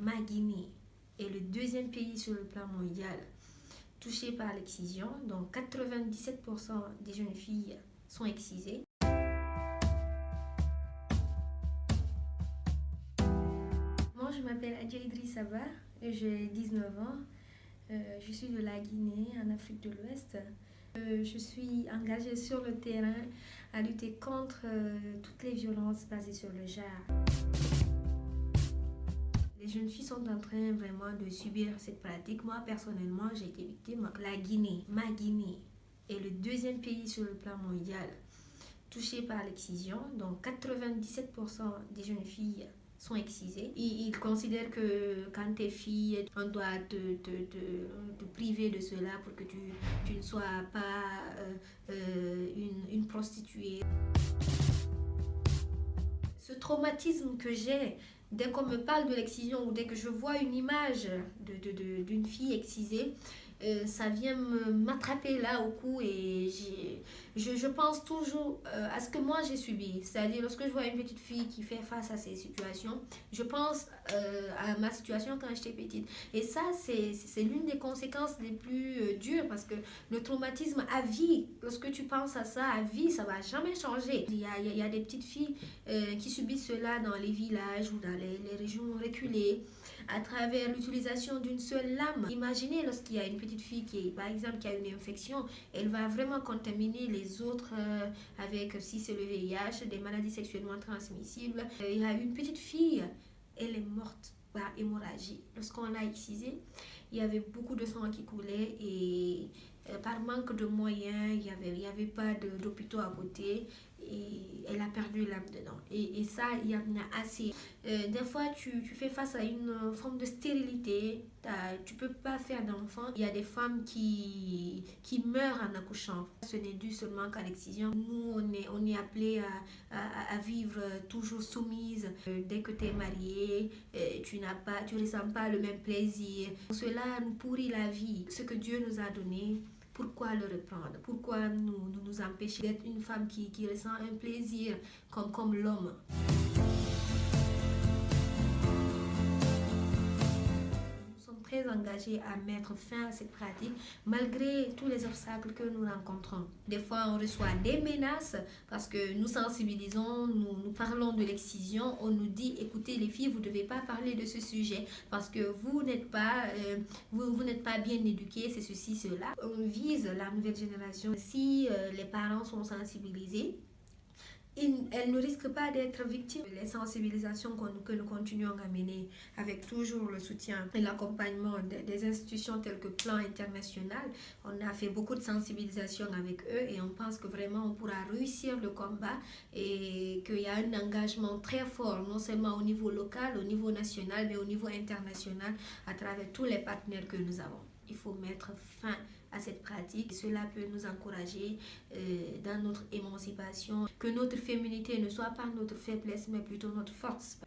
Ma Guinée est le deuxième pays sur le plan mondial touché par l'excision, donc 97% des jeunes filles sont excisées. Moi, je m'appelle Adja Idrissa Ba, j'ai 19 ans, je suis de la Guinée, en Afrique de l'Ouest. Je suis engagée sur le terrain à lutter contre toutes les violences basées sur le genre. Les jeunes filles sont en train vraiment de subir cette pratique. Moi, personnellement, j'ai été victime. La Guinée, ma Guinée, est le deuxième pays sur le plan mondial touché par l'excision. Donc, 97% des jeunes filles sont excisées. Ils considèrent que quand tu es fille, on doit te priver de cela pour que tu ne sois pas une prostituée. Ce traumatisme que j'ai dès qu'on me parle de l'excision ou dès que je vois une image d'une fille excisée, ça vient m'attraper là au cou et je pense toujours à ce que moi j'ai subi. C'est-à-dire lorsque je vois une petite fille qui fait face à ces situations, je pense à ma situation quand j'étais petite. Et ça, c'est l'une des conséquences les plus dures parce que le traumatisme à vie, lorsque tu penses à ça à vie, ça va jamais changer. Il y a des petites filles qui subissent cela dans les villages ou dans les régions reculées à travers l'utilisation d'une seule lame. Imaginez lorsqu'il y a une petite fille qui, par exemple, qui a une infection, elle va vraiment contaminer les autres avec, si c'est le VIH, des maladies sexuellement transmissibles. Il y a une petite fille, elle est morte par hémorragie. Lorsqu'on l'a excisée, il y avait beaucoup de sang qui coulait et par manque de moyens, il y avait pas d'hôpitaux à côté et elle a perdu l'âme dedans. Et ça, il y en a assez. Des fois, tu fais face à une forme de stérilité. Tu peux pas faire d'enfant. Il y a des femmes qui meurent en accouchant. Ce n'est dû seulement qu'à l'excision. Nous, on est appelé à vivre toujours soumise. Dès que tu es mariée, tu ressens pas le même plaisir. Cela nous pourrit la vie. Ce que Dieu nous a donné, pourquoi le reprendre? Pourquoi nous empêcher d'être une femme qui ressent un plaisir comme l'homme? Très engagés à mettre fin à cette pratique malgré tous les obstacles que nous rencontrons. Des fois, on reçoit des menaces parce que nous sensibilisons, nous parlons de l'excision. On nous dit, écoutez les filles, vous ne devez pas parler de ce sujet parce que vous n'êtes pas bien éduquées, c'est ceci, cela. On vise la nouvelle génération. Si les parents sont sensibilisés, elles ne risquent pas d'être victimes. Les sensibilisations que nous continuons à mener avec toujours le soutien et l'accompagnement des institutions telles que Plan International, on a fait beaucoup de sensibilisation avec eux et on pense que vraiment on pourra réussir le combat et qu'il y a un engagement très fort, non seulement au niveau local, au niveau national, mais au niveau international à travers tous les partenaires que nous avons. Il faut mettre fin à cette pratique. Cela peut nous encourager dans notre émancipation, que notre féminité ne soit pas notre faiblesse, mais plutôt notre force.